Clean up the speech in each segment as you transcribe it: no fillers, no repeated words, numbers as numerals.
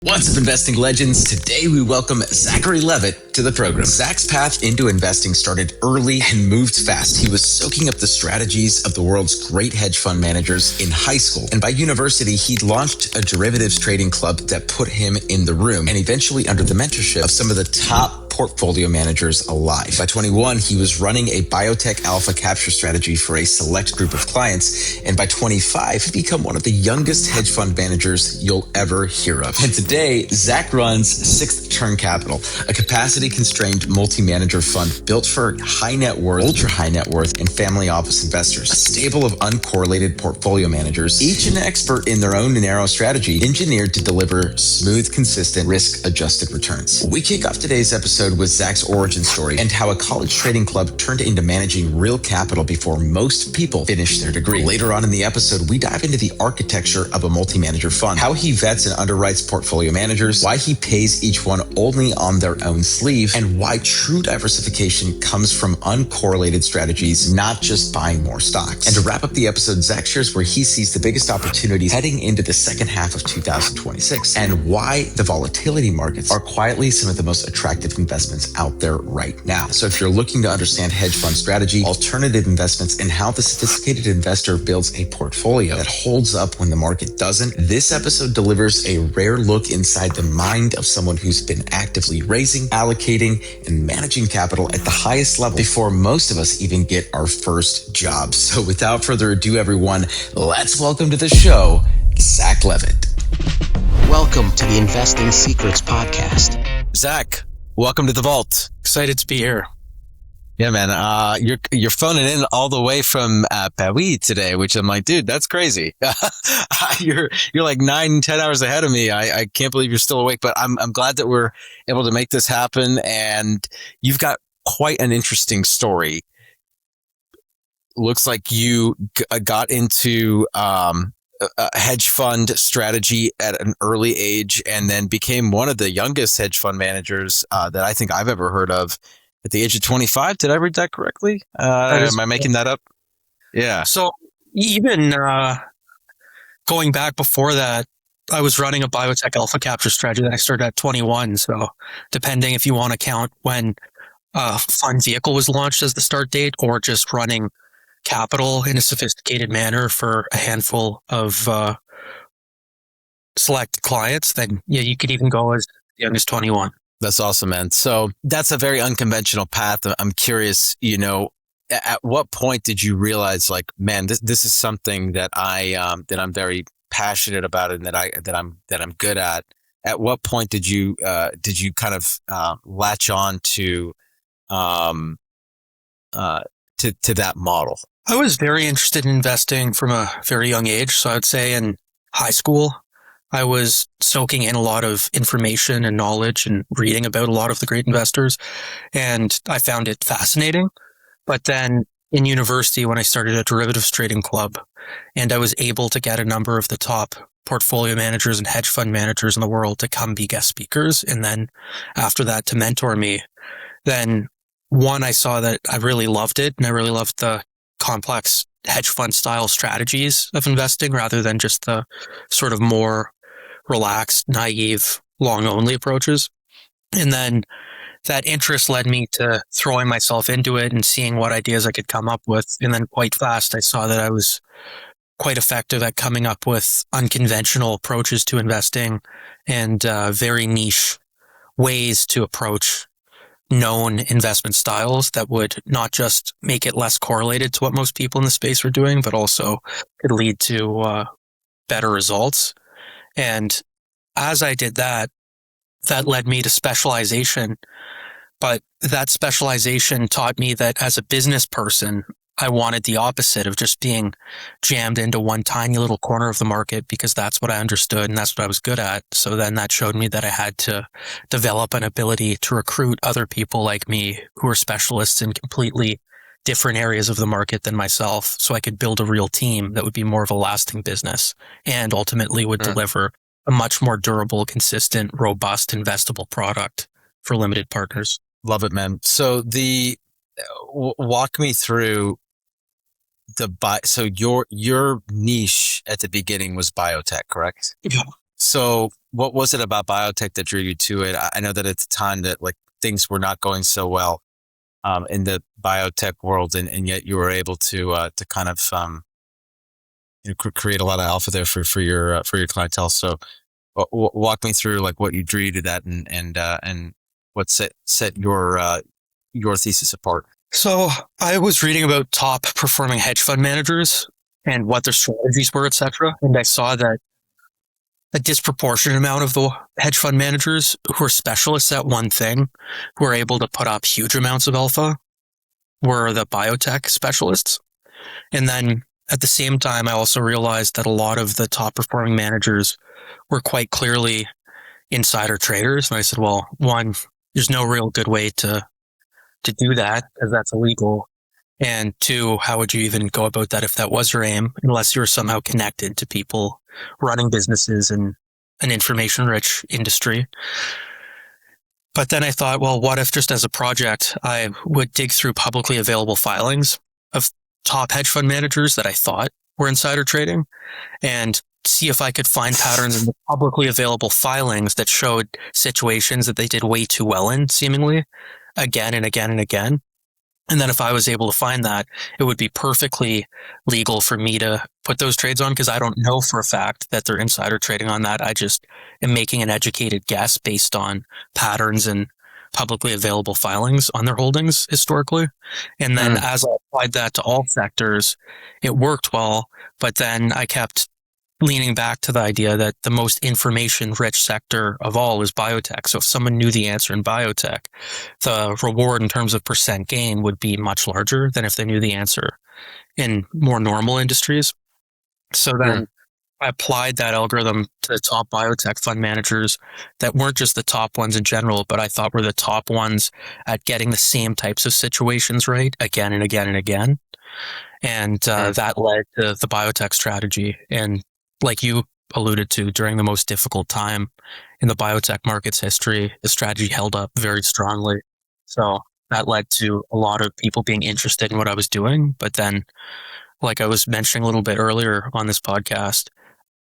What's up, investing legends? Today we welcome Zachary Levitt to the program. Zach's path into investing started early and moved fast. He was soaking up the strategies of the world's great hedge fund managers in high school. And by university, he'd launched a derivatives trading club that put him in the room and eventually under the mentorship of some of the top portfolio managers alive. By 21, he was running a biotech alpha capture strategy for a select group of clients. And by 25, he became one of the youngest hedge fund managers you'll ever hear of. And today, Zach runs Sixth Turn Capital, a capacity-constrained multi-manager fund built for high net worth, ultra high net worth, and family office investors. A stable of uncorrelated portfolio managers, each an expert in their own narrow strategy, engineered to deliver smooth, consistent, risk-adjusted returns. We kick off today's episode with Zach's origin story and how a college trading club turned into managing real capital before most people finish their degree. Later on in the episode, we dive into the architecture of a multi-manager fund, how he vets and underwrites portfolio managers, why he pays each one only on their own sleeve, and why true diversification comes from uncorrelated strategies, not just buying more stocks. And to wrap up the episode, Zach shares where he sees the biggest opportunities heading into the second half of 2026 and why the volatility markets are quietly some of the most attractive investments out there right now. So if you're looking to understand hedge fund strategy, alternative investments, and how the sophisticated investor builds a portfolio that holds up when the market doesn't, this episode delivers a rare look inside the mind of someone who's been actively raising, allocating, and managing capital at the highest level before most of us even get our first job. So without further ado, everyone, let's welcome to the show, Zach Levitt. Welcome to the Investing Secrets Podcast. Zach, welcome to the vault. Excited to be here. Yeah, man. You're phoning in all the way from Paris today, which I'm like, dude, that's crazy. You're like 9-10 hours ahead of me. I can't believe you're still awake, but I'm glad that we're able to make this happen. And you've got quite an interesting story. Looks like you got into a hedge fund strategy at an early age and then became one of the youngest hedge fund managers that I think I've ever heard of at the age of 25. Did I read that correctly? Am I making that up? Yeah. So even going back before that, I was running a biotech alpha capture strategy that I started at 21. So depending if you want to count when a fund vehicle was launched as the start date or just running capital in a sophisticated manner for a handful of select clients, then yeah, you could even go as young as 21. That's awesome, man. So that's a very unconventional path. I'm curious, at what point did you realize, like, man, this is something that I'm very passionate about and that I'm good at. At what point did you kind of latch on to that model? I was very interested in investing from a very young age. So I would say in high school, I was soaking in a lot of information and knowledge and reading about a lot of the great investors. And I found it fascinating. But then in university, when I started a derivatives trading club and I was able to get a number of the top portfolio managers and hedge fund managers in the world to come be guest speakers, and then after that to mentor me, then one, I saw that I really loved it and I really loved the complex hedge fund style strategies of investing rather than just the sort of more relaxed, naive, long only approaches. And then that interest led me to throwing myself into it and seeing what ideas I could come up with. And then quite fast, I saw that I was quite effective at coming up with unconventional approaches to investing and very niche ways to approach known investment styles that would not just make it less correlated to what most people in the space were doing, but also could lead to better results. And as I did that, that led me to specialization. But that specialization taught me that as a business person, I wanted the opposite of just being jammed into one tiny little corner of the market because that's what I understood and that's what I was good at. So then that showed me that I had to develop an ability to recruit other people like me who are specialists in completely different areas of the market than myself so I could build a real team that would be more of a lasting business and ultimately would deliver a much more durable, consistent, robust, investable product for limited partners. Love it, man. So walk me through so your niche at the beginning was biotech, correct? Yeah. So what was it about biotech that drew you to it? I know that at the time that like things were not going so well in the biotech world, and yet you were able to kind of create a lot of alpha there for your clientele. So walk me through like what you drew you to that, and what set your thesis apart. So I was reading about top performing hedge fund managers and what their strategies were, etc. And I saw that a disproportionate amount of the hedge fund managers who are specialists at one thing, who are able to put up huge amounts of alpha, were the biotech specialists. And then at the same time, I also realized that a lot of the top performing managers were quite clearly insider traders. And I said, well, one, there's no real good way to do that because that's illegal. And two, how would you even go about that if that was your aim, unless you were somehow connected to people running businesses in an information-rich industry? But then I thought, well, what if just as a project, I would dig through publicly available filings of top hedge fund managers that I thought were insider trading and see if I could find patterns in the publicly available filings that showed situations that they did way too well in, seemingly, again and again and again. And then if I was able to find that, it would be perfectly legal for me to put those trades on because I don't know for a fact that they're insider trading on that. I just am making an educated guess based on patterns and publicly available filings on their holdings historically. And then as I applied that to all sectors, it worked well. But then I kept leaning back to the idea that the most information-rich sector of all is biotech. So if someone knew the answer in biotech, the reward in terms of percent gain would be much larger than if they knew the answer in more normal industries. So then I applied that algorithm to the top biotech fund managers that weren't just the top ones in general, but I thought were the top ones at getting the same types of situations right again and again and again. And that led to the biotech strategy. And like you alluded to, during the most difficult time in the biotech market's history, the strategy held up very strongly. So that led to a lot of people being interested in what I was doing. But then, like I was mentioning a little bit earlier on this podcast,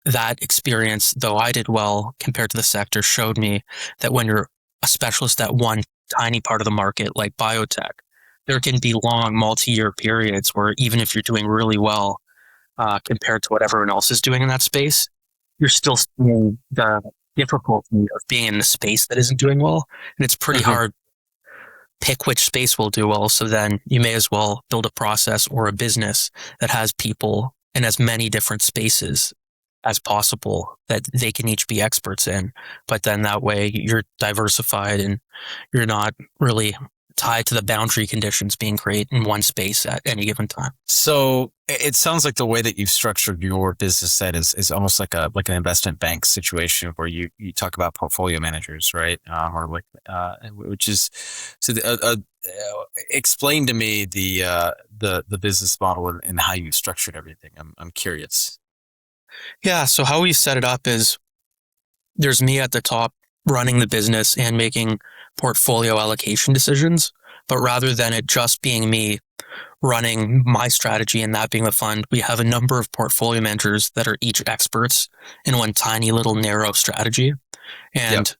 that experience, though I did well compared to the sector, showed me that when you're a specialist at one tiny part of the market, like biotech, there can be long multi-year periods where even if you're doing really well, compared to what everyone else is doing in that space, you're still seeing the difficulty of being in the space that isn't doing well. And it's pretty hard to pick which space will do well. So then you may as well build a process or a business that has people in as many different spaces as possible that they can each be experts in. But then that way you're diversified and you're not really tied to the boundary conditions being great in one space at any given time. So it sounds like the way that you've structured your business set is almost like an investment bank situation where you talk about portfolio managers, right? Or like which is so. Explain to me the business model and how you structured everything. I'm curious. Yeah. So how we set it up is there's me at the top running the business and making portfolio allocation decisions. But rather than it just being me running my strategy and that being the fund, we have a number of portfolio managers that are each experts in one tiny little narrow strategy. And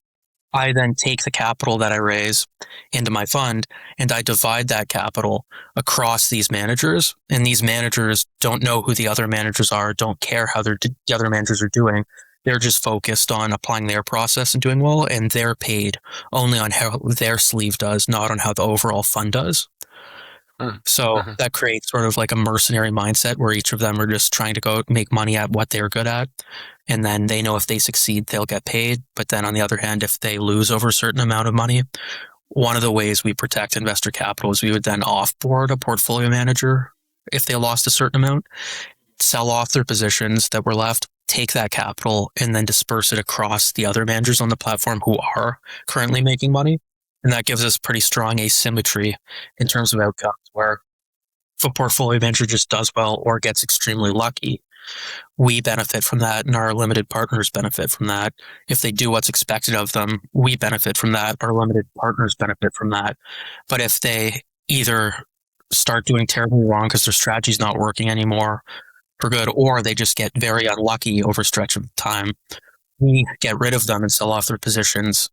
I then take the capital that I raise into my fund and I divide that capital across these managers. And these managers don't know who the other managers are, don't care how the other managers are doing. They're just focused on applying their process and doing well, and they're paid only on how their sleeve does, not on how the overall fund does. So that creates sort of like a mercenary mindset where each of them are just trying to go make money at what they're good at. And then they know if they succeed, they'll get paid. But then on the other hand, if they lose over a certain amount of money, one of the ways we protect investor capital is we would then offboard a portfolio manager if they lost a certain amount, sell off their positions that were left, take that capital and then disperse it across the other managers on the platform who are currently making money. And that gives us pretty strong asymmetry in terms of outcomes, where if a portfolio manager just does well or gets extremely lucky, we benefit from that and our limited partners benefit from that. If they do what's expected of them, we benefit from that. Our limited partners benefit from that. But if they either start doing terribly wrong because their strategy's not working anymore for good, or they just get very unlucky over a stretch of time, we get rid of them and sell off their positions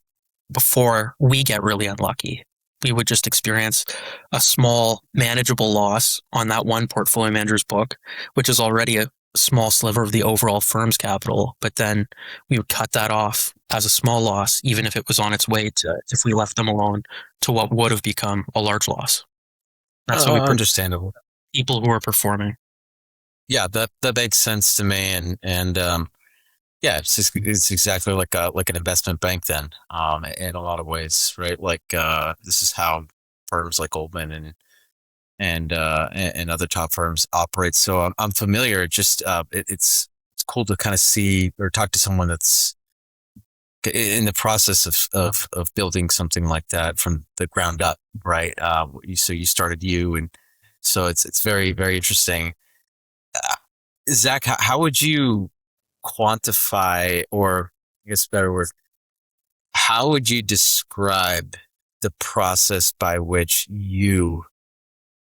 before we get really unlucky. We would just experience a small manageable loss on that one portfolio manager's book, which is already a small sliver of the overall firm's capital. But then we would cut that off as a small loss, even if it was on its way to, if we left them alone, to what would have become a large loss. That's how we understandable. People who are performing. Yeah, that makes sense to me, and yeah, it's exactly like an investment bank then, in a lot of ways, right? Like this is how firms like Goldman and other top firms operate. So I'm familiar. Just it's cool to kind of see or talk to someone that's in the process of building something like that from the ground up, right? So you started and so it's very, very interesting. Zach, how would you quantify, or I guess better word, how would you describe the process by which you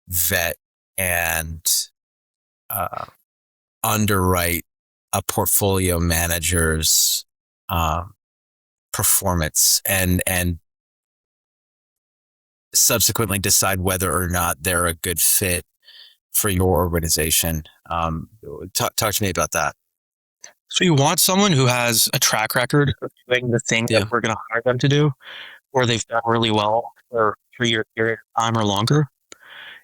vet and underwrite a portfolio manager's performance and subsequently decide whether or not they're a good fit for your organization? Talk to me about that. So you want someone who has a track record of doing the thing that we're going to hire them to do, or they've done really well for a 3-year period of time or longer.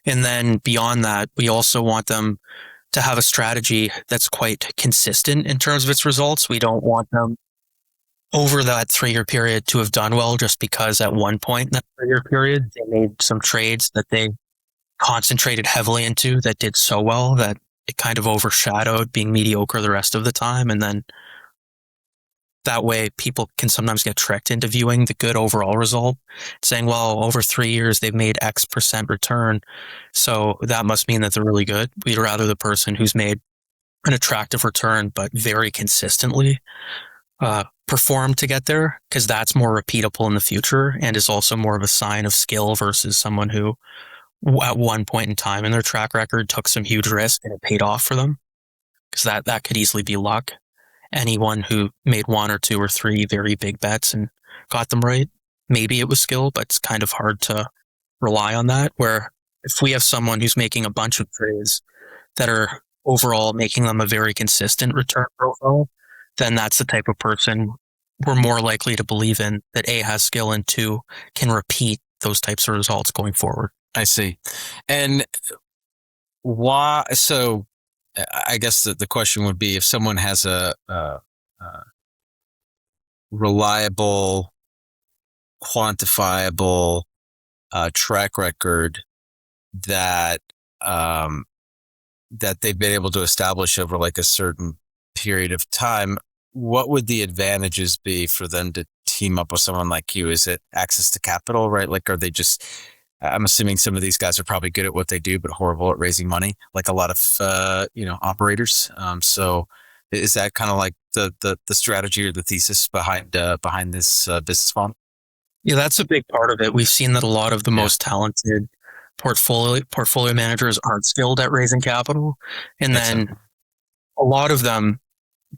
And then beyond that, we also want them to have a strategy that's quite consistent in terms of its results. We don't want them over that 3-year period to have done well just because at one point in that 3-year period, they made some trades that they concentrated heavily into that did so well that it kind of overshadowed being mediocre the rest of the time. And then that way people can sometimes get tricked into viewing the good overall result, saying, well, over 3 years, they've made X% return. So that must mean that they're really good. We'd rather the person who's made an attractive return, but very consistently perform to get there, because that's more repeatable in the future and is also more of a sign of skill versus someone who at one point in time in their track record took some huge risk and it paid off for them, because that could easily be luck. Anyone who made 1 or 2 or 3 very big bets and got them right, maybe it was skill, but it's kind of hard to rely on that. Where if we have someone who's making a bunch of trades that are overall making them a very consistent return profile, then that's the type of person we're more likely to believe in, that A, has skill, and 2, can repeat those types of results going forward. I see. And why? So I guess the question would be, if someone has a reliable, quantifiable track record that that they've been able to establish over like a certain period of time, what would the advantages be for them to team up with someone like you? Is it access to capital, right? Like, are they just, I'm assuming some of these guys are probably good at what they do, but horrible at raising money, like a lot of, operators. So is that kind of like the strategy or the thesis behind this business model? Yeah, that's a big part of it. We've seen that a lot of the most talented portfolio managers aren't skilled at raising capital. And then a lot of them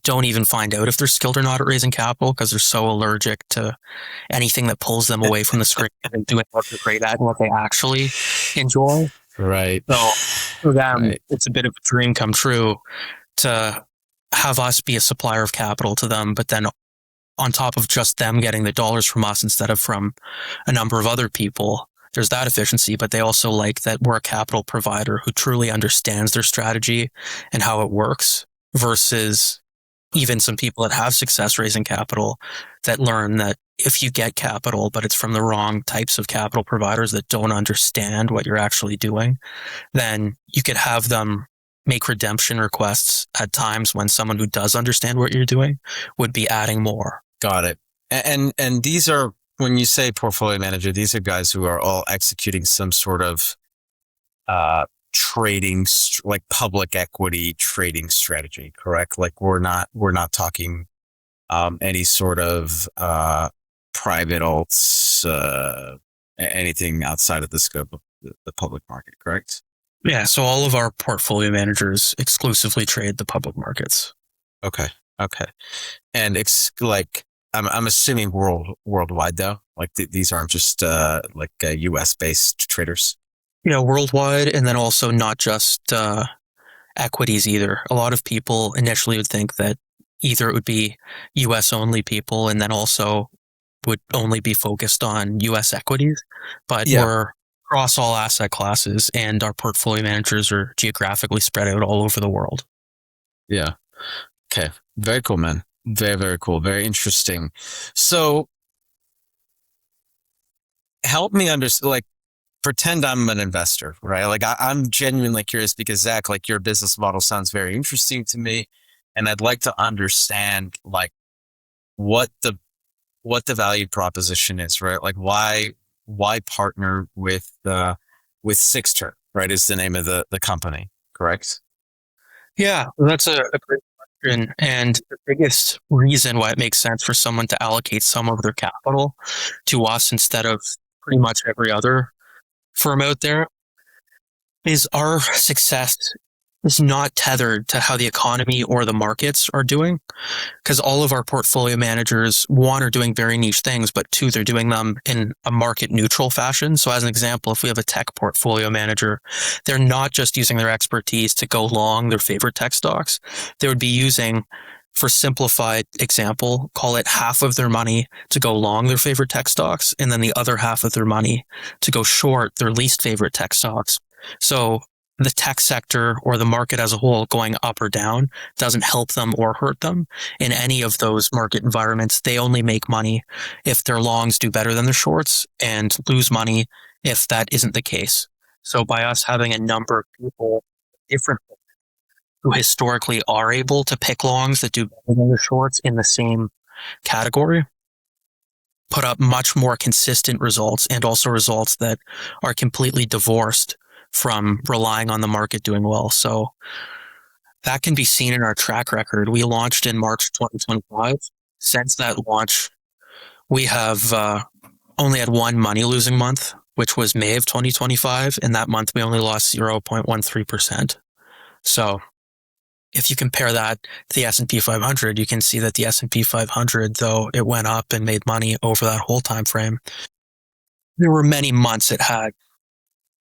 don't even find out if they're skilled or not at raising capital, because they're so allergic to anything that pulls them away from the script and doing what they're great at and what they actually enjoy. Right. So for them, it's a bit of a dream come true to have us be a supplier of capital to them, but then on top of just them getting the dollars from us instead of from a number of other people, there's that efficiency, but they also like that we're a capital provider who truly understands their strategy and how it works, versus even some people that have success raising capital that learn that if you get capital, but it's from the wrong types of capital providers that don't understand what you're actually doing, then you could have them make redemption requests at times when someone who does understand what you're doing would be adding more. Got it. And these are, when you say portfolio manager, these are guys who are all executing some sort of trading, like public equity trading strategy, correct? Like we're not talking any sort of private alts, anything outside of the scope of the public market, correct? Yeah, so all of our portfolio managers exclusively trade the public markets. Okay. Okay. And I'm assuming worldwide though. Like these aren't just US based traders. Worldwide, and then also not just equities either. A lot of people initially would think that either it would be US only people and then also would only be focused on US equities, but Yeah. we're across all asset classes and our portfolio managers are geographically spread out all over the world. Yeah. Okay. Very cool, man. Very, very cool. Very interesting. So help me understand, like, pretend I'm an investor, right? Like I'm genuinely curious because Zach, like your business model sounds very interesting to me. And I'd like to understand like what the value proposition is, right? Like why partner with Six Turn, right? Is the name of the company, correct? Yeah, that's a great question. And the biggest reason why it makes sense for someone to allocate some of their capital to us instead of pretty much every other firm out there is our success is not tethered to how the economy or the markets are doing. Because all of our portfolio managers, one, are doing very niche things, but two, they're doing them in a market neutral fashion. So as an example, if we have a tech portfolio manager, they're not just using their expertise to go long their favorite tech stocks. They would be using, for simplified example, call it half of their money to go long their favorite tech stocks, and then the other half of their money to go short their least favorite tech stocks. So the tech sector or the market as a whole going up or down doesn't help them or hurt them. In any of those market environments, they only make money if their longs do better than their shorts and lose money if that isn't the case. So by us having a number of people different who historically are able to pick longs that do better than their shorts in the same category, put up much more consistent results and also results that are completely divorced from relying on the market doing well. So that can be seen in our track record. We launched in March 2025. Since that launch, we have only had one money losing month, which was May of 2025. And that month, we only lost 0.13%. So if you compare that to the S&P 500, you can see that the S&P 500, though it went up and made money over that whole time frame, there were many months it had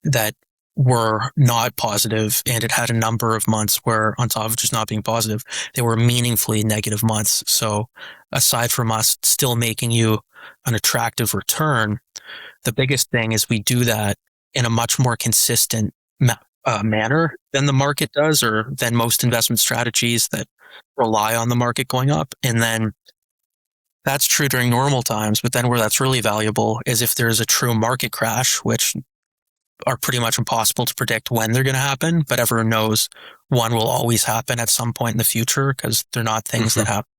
that were not positive, and it had a number of months where, on top of just not being positive, they were meaningfully negative months. So aside from us still making you an attractive return, the biggest thing is we do that in a much more consistent manner than the market does, or than most investment strategies that rely on the market going up. And then that's true during normal times, but then where that's really valuable is if there's a true market crash, which are pretty much impossible to predict when they're going to happen, but everyone knows one will always happen at some point in the future because they're not things that happen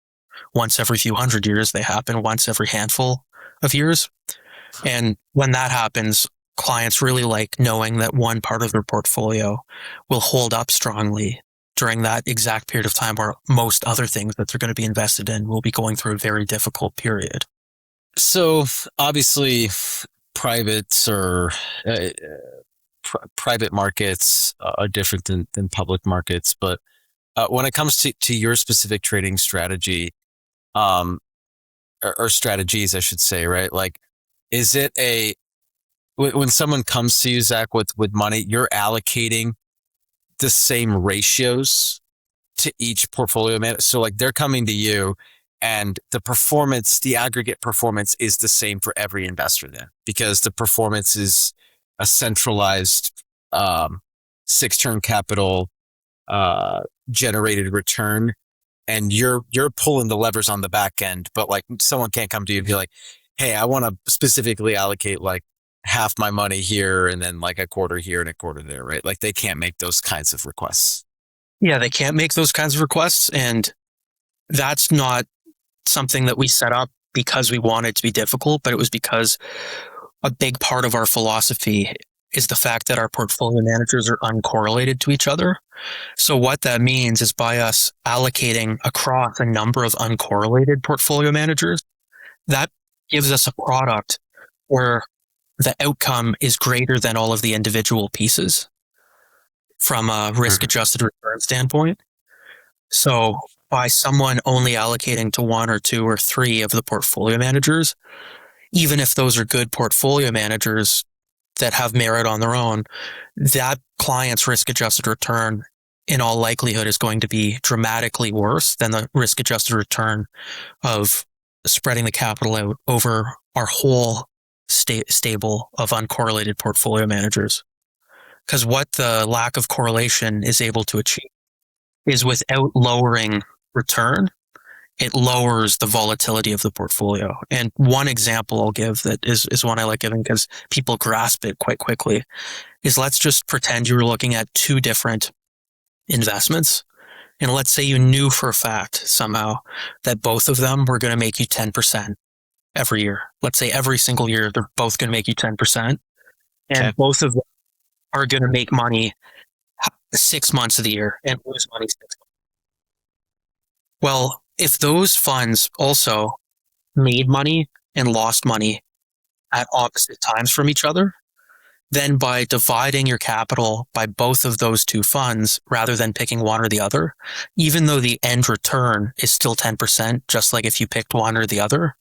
once every few hundred years. They happen once every handful of years. And when that happens, clients really like knowing that one part of their portfolio will hold up strongly during that exact period of time where most other things that they're going to be invested in will be going through a very difficult period. So obviously privates or private markets are different than public markets. But when it comes to your specific trading strategy, or strategies, I should say, right? Like, is it when someone comes to you, Zach, with money, you're allocating the same ratios to each portfolio manager? So like they're coming to you and the aggregate performance is the same for every investor then, because the performance is a centralized Six Turn capital generated return, and you're pulling the levers on the back end. But like someone can't come to you and be like, hey, I want to specifically allocate like half my money here and then like a quarter here and a quarter there, right? Like they can't make those kinds of requests. Yeah, they can't make those kinds of requests. And that's not something that we set up because we wanted it to be difficult, but it was because a big part of our philosophy is the fact that our portfolio managers are uncorrelated to each other. So what that means is by us allocating across a number of uncorrelated portfolio managers, that gives us a product where the outcome is greater than all of the individual pieces from a risk-adjusted return standpoint. So by someone only allocating to one or two or three of the portfolio managers, even if those are good portfolio managers that have merit on their own, that client's risk-adjusted return in all likelihood is going to be dramatically worse than the risk-adjusted return of spreading the capital out over our whole stable of uncorrelated portfolio managers. Because what the lack of correlation is able to achieve is, without lowering return, it lowers the volatility of the portfolio. And one example I'll give that is one I like giving because people grasp it quite quickly is, let's just pretend you were looking at two different investments. And let's say you knew for a fact somehow that both of them were going to make you 10% every year. Let's say every single year, they're both going to make you 10%. And both of them are going to make money 6 months of the year and lose money 6 months. Well, if those funds also made money and lost money at opposite times from each other, then by dividing your capital by both of those two funds, rather than picking one or the other, even though the end return is still 10%, just like if you picked one or the other,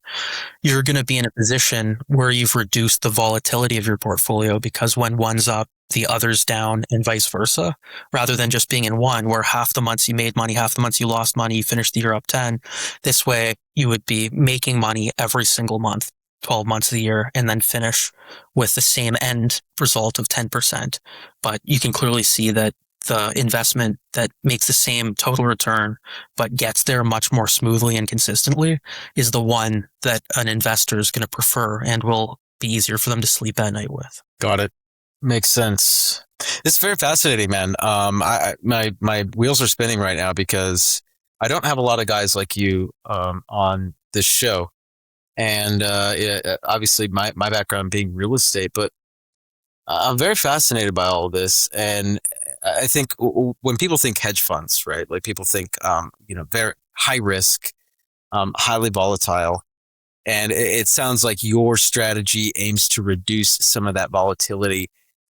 you're going to be in a position where you've reduced the volatility of your portfolio, because when one's up, the other's down, and vice versa, rather than just being in one where half the months you made money, half the months you lost money, you finished the year up 10. This way you would be making money every single month, 12 months of the year, and then finish with the same end result of 10%. But you can clearly see that the investment that makes the same total return but gets there much more smoothly and consistently is the one that an investor is going to prefer and will be easier for them to sleep at night with. Got it. Makes sense. It's very fascinating, man. My wheels are spinning right now because I don't have a lot of guys like you on this show. And obviously my background being real estate, but I'm very fascinated by all of this. And I think when people think hedge funds, right, like people think, very high risk, highly volatile. And it sounds like your strategy aims to reduce some of that volatility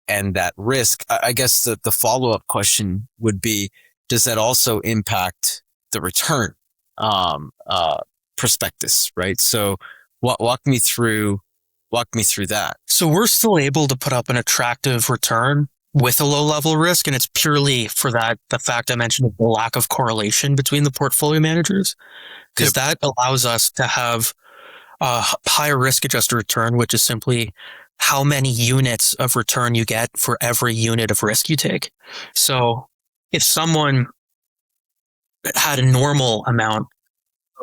and that risk. I guess the follow-up question would be, does that also impact the return prospectus, right? So walk me through that. So we're still able to put up an attractive return with a low level of risk, and it's purely for the fact I mentioned of the lack of correlation between the portfolio managers, because that allows us to have a higher risk adjusted return, which is simply how many units of return you get for every unit of risk you take. So if someone had a normal amount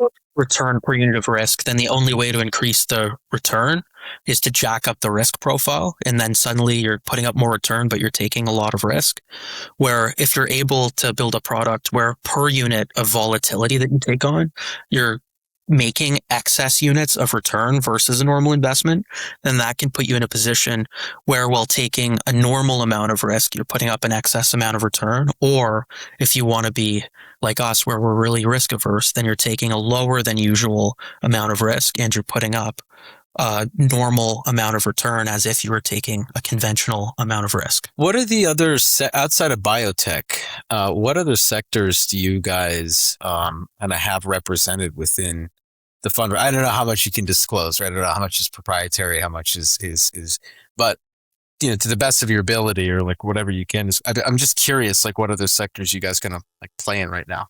of return per unit of risk, then the only way to increase the return is to jack up the risk profile. And then suddenly you're putting up more return, but you're taking a lot of risk. Where if you're able to build a product where per unit of volatility that you take on, you're making excess units of return versus a normal investment, then that can put you in a position where, while taking a normal amount of risk, you're putting up an excess amount of return. Or if you want to be like us, where we're really risk averse, then you're taking a lower than usual amount of risk and you're putting up a normal amount of return as if you were taking a conventional amount of risk. What are the other, outside of biotech, what other sectors do you guys kind of have represented within the fund? I don't know how much you can disclose, right? I don't know how much is proprietary, how much is, but to the best of your ability, or like whatever you can. I'm just curious, like what other sectors you guys gonna like play in right now?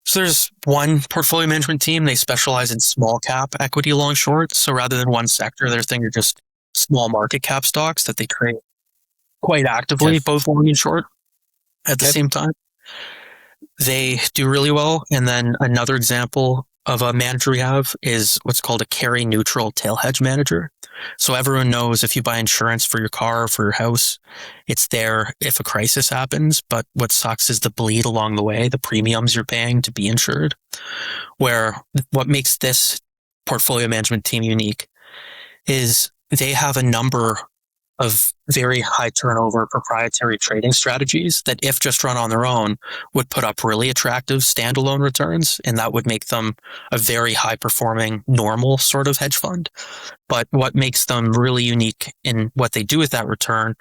So there's one portfolio management team. They specialize in small cap equity long short. So rather than one sector, their thing are just small market cap stocks that they trade quite actively, both long and short at the same time. They do really well. And then another example of a manager we have is what's called a carry neutral tail hedge manager. So everyone knows if you buy insurance for your car or for your house, it's there if a crisis happens. But what sucks is the bleed along the way, the premiums you're paying to be insured. Where what makes this portfolio management team unique is they have a number of very high turnover proprietary trading strategies that, if just run on their own, would put up really attractive standalone returns, and that would make them a very high performing normal sort of hedge fund. But what makes them really unique in what they do with that return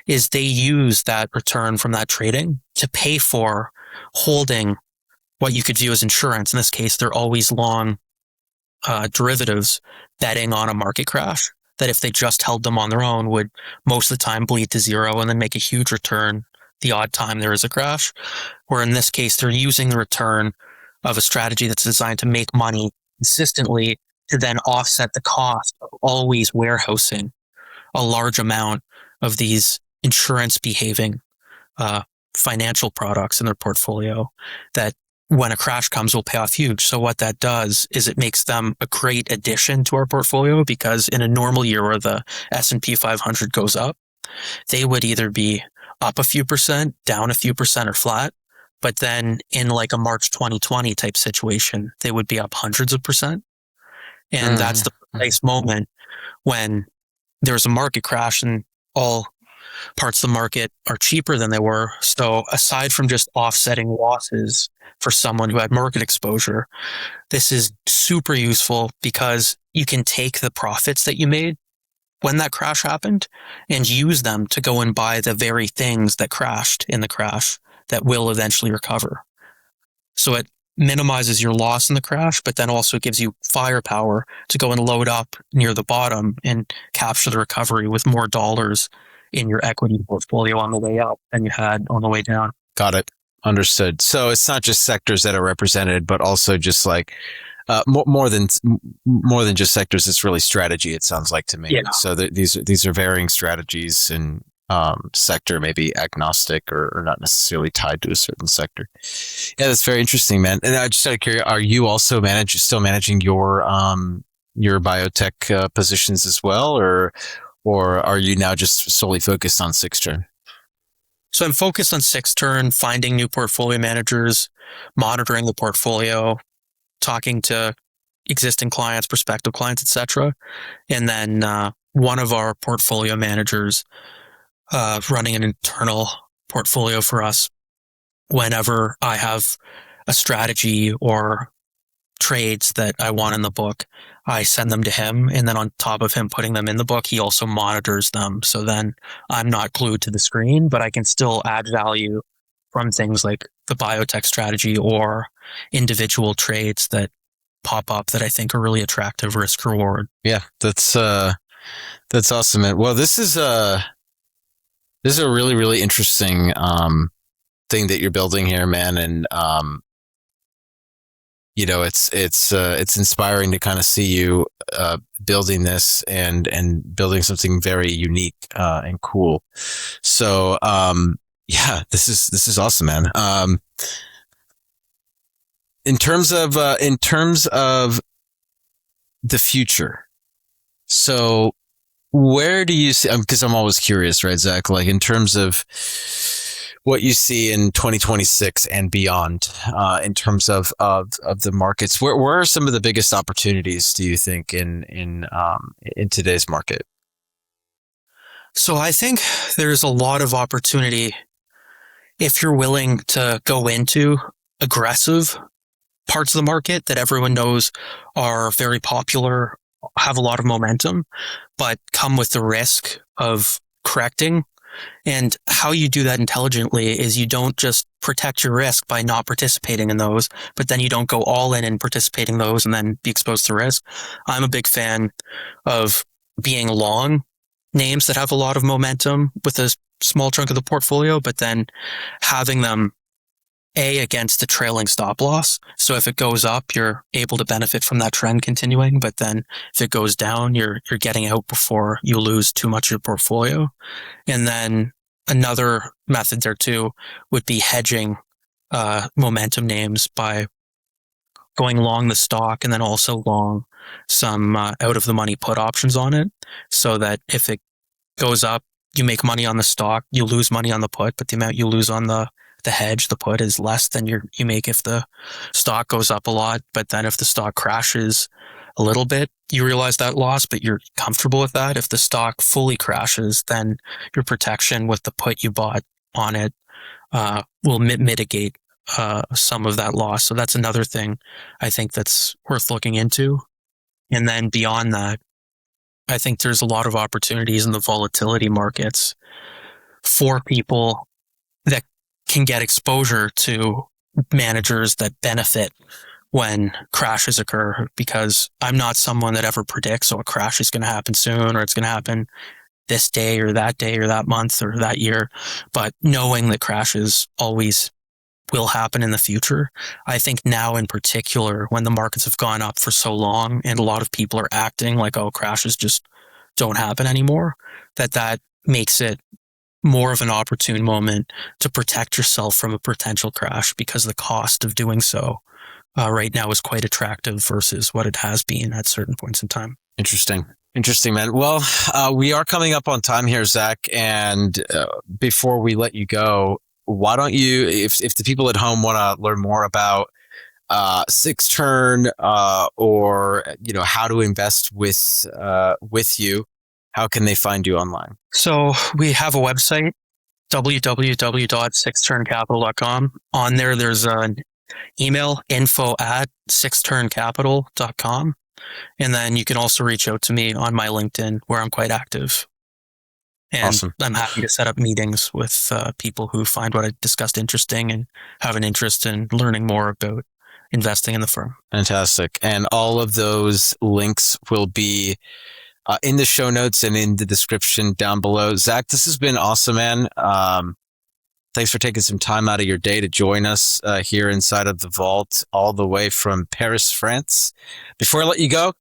is they use that return from that trading to pay for holding what you could view as insurance. In this case, they're always long derivatives betting on a market crash that if they just held them on their own would most of the time bleed to zero and then make a huge return the odd time there is a crash. Where in this case, they're using the return of a strategy that's designed to make money consistently to then offset the cost of always warehousing a large amount of these insurance behaving financial products in their portfolio that when a crash comes will pay off huge. So what that does is it makes them a great addition to our portfolio, because in a normal year where the S&P 500 goes up, they would either be up a few percent, down a few percent, or flat. But then in like a March 2020 type situation, they would be up hundreds of percent. And that's the precise moment when there's a market crash and all parts of the market are cheaper than they were. So aside from just offsetting losses for someone who had market exposure, this is super useful because you can take the profits that you made when that crash happened and use them to go and buy the very things that crashed in the crash that will eventually recover. So it minimizes your loss in the crash, but then also gives you firepower to go and load up near the bottom and capture the recovery with more dollars in your equity portfolio on the way up than you had on the way down. Got it. Understood. So it's not just sectors that are represented, but also just like more than just sectors. It's really strategy. It sounds like to me. Yeah. So these are varying strategies, and sector maybe agnostic or not necessarily tied to a certain sector. Yeah, that's very interesting, man. And I just out of curiosity, are you also still managing your biotech positions as well, or are you now just solely focused on sixth turn? So I'm focused on sixth turn, finding new portfolio managers, monitoring the portfolio, talking to existing clients, prospective clients, etc. And then one of our portfolio managers running an internal portfolio for us. Whenever I have a strategy or trades that I want in the book, I send them to him. And then on top of him putting them in the book, he also monitors them. So then I'm not glued to the screen, but I can still add value from things like the biotech strategy or individual trades that pop up that I think are really attractive risk reward. Yeah, that's awesome, man. Well, this is a really, really interesting thing that you're building here, man. And it's inspiring to kind of see you building this and building something very unique and cool. So yeah, this is awesome, man. In terms of the future, so where do you see? Because I'm always curious, right, Zach? Like in terms of what you see in 2026 and beyond, in terms of the markets, where are some of the biggest opportunities, do you think, in today's market? So I think there's a lot of opportunity if you're willing to go into aggressive parts of the market that everyone knows are very popular, have a lot of momentum, but come with the risk of correcting. And how you do that intelligently is you don't just protect your risk by not participating in those, but then you don't go all in and participating in those and then be exposed to risk. I'm a big fan of being long names that have a lot of momentum with a small chunk of the portfolio, but then having them against the trailing stop loss. So if it goes up, you're able to benefit from that trend continuing. But then if it goes down, you're getting out before you lose too much of your portfolio. And then another method there too would be hedging momentum names by going long the stock and then also long some out of the money put options on it, so that if it goes up, you make money on the stock, you lose money on the put, but the amount you lose on the hedge, the put, is less than you make if the stock goes up a lot. But then if the stock crashes a little bit, you realize that loss, but you're comfortable with that. If the stock fully crashes, then your protection with the put you bought on it will mitigate some of that loss. So that's another thing I think that's worth looking into. And then beyond that, I think there's a lot of opportunities in the volatility markets for people that can get exposure to managers that benefit when crashes occur, because I'm not someone that ever predicts, a crash is going to happen soon, or it's going to happen this day or that month or that year. But knowing that crashes always will happen in the future, I think now in particular, when the markets have gone up for so long and a lot of people are acting like, crashes just don't happen anymore, that makes it more of an opportune moment to protect yourself from a potential crash, because the cost of doing so right now is quite attractive versus what it has been at certain points in time. Interesting, man. Well, we are coming up on time here, Zach. And before we let you go, why don't you, if the people at home want to learn more about Sixth Turn or how to invest with you, how can they find you online? So we have a website, www.sixthturncapital.com. On there, there's an email, info@sixthturncapital.com. And then you can also reach out to me on my LinkedIn, where I'm quite active. And awesome. I'm happy to set up meetings with people who find what I discussed interesting and have an interest in learning more about investing in the firm. Fantastic. And all of those links will be in the show notes and in the description down below. Zach, this has been awesome, man. Thanks for taking some time out of your day to join us here inside of the vault, all the way from Paris, France. Before I let you go,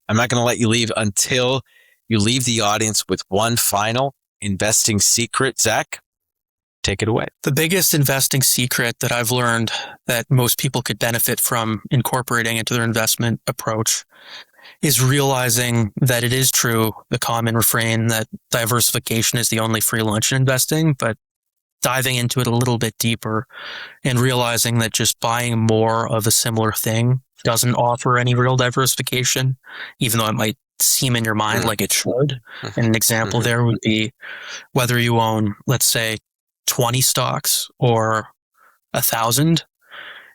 I'm not going to let you leave until you leave the audience with one final investing secret. Zach, take it away. The biggest investing secret that I've learned that most people could benefit from incorporating into their investment approach is realizing that it is true, the common refrain that diversification is the only free lunch in investing, but diving into it a little bit deeper and realizing that just buying more of a similar thing doesn't offer any real diversification, even though it might seem in your mind like it should. And an example there would be whether you own, let's say, 20 stocks or 1,000.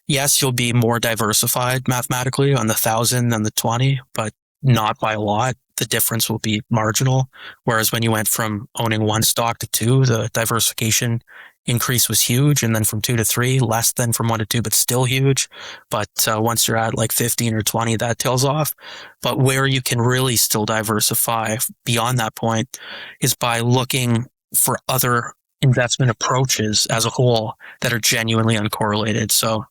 Yes, you'll be more diversified mathematically on the 1,000 than the 20, but not by a lot. The difference will be marginal. Whereas when you went from owning one stock to two, the diversification increase was huge. And then from 2 to 3, less than from 1 to 2, but still huge. But once you're at like 15 or 20, that tails off. But where you can really still diversify beyond that point is by looking for other investment approaches as a whole that are genuinely uncorrelated. So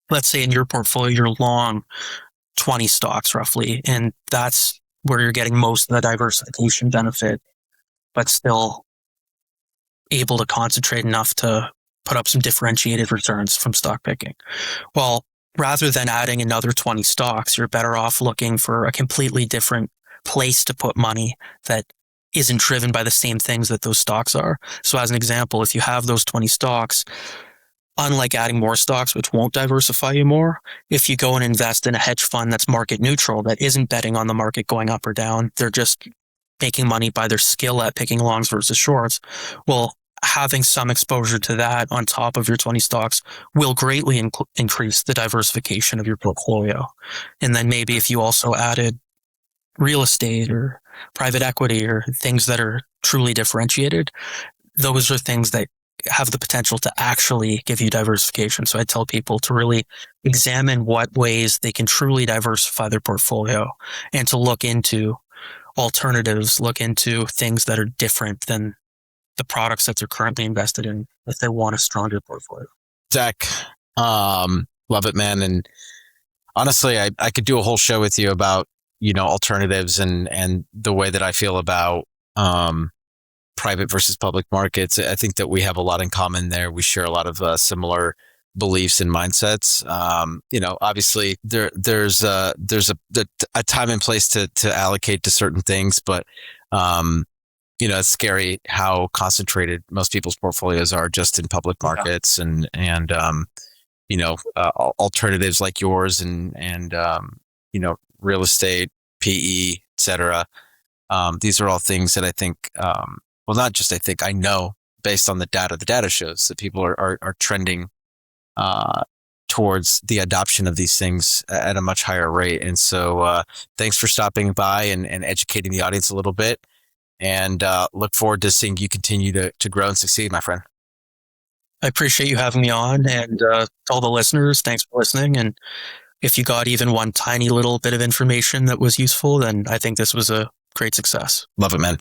let's say in your portfolio, you're long 20 stocks roughly, and that's where you're getting most of the diversification benefit, but still able to concentrate enough to put up some differentiated returns from stock picking. Well, rather than adding another 20 stocks, you're better off looking for a completely different place to put money that isn't driven by the same things that those stocks are. So as an example, if you have those 20 stocks, unlike adding more stocks, which won't diversify you more, if you go and invest in a hedge fund that's market neutral, that isn't betting on the market going up or down, they're just making money by their skill at picking longs versus shorts, well, having some exposure to that on top of your 20 stocks will greatly increase the diversification of your portfolio. And then maybe if you also added real estate or private equity or things that are truly differentiated, those are things that have the potential to actually give you diversification. So I tell people to really examine what ways they can truly diversify their portfolio and to look into alternatives, look into things that are different than the products that they're currently invested in if they want a stronger portfolio. Zach, love it, man. And honestly, I could do a whole show with you about, alternatives and the way that I feel about private versus public markets. I think that we have a lot in common there. We share a lot of similar beliefs and mindsets. Obviously there's a time and place to allocate to certain things, but it's scary how concentrated most people's portfolios are just in public markets and alternatives like yours and real estate, PE, etc. These are all things that I think, not just I think, I know based on the data shows that people are trending towards the adoption of these things at a much higher rate. And so thanks for stopping by and educating the audience a little bit, and look forward to seeing you continue to grow and succeed, my friend. I appreciate you having me on, and to all the listeners, thanks for listening. And if you got even one tiny little bit of information that was useful, then I think this was a great success. Love it, man.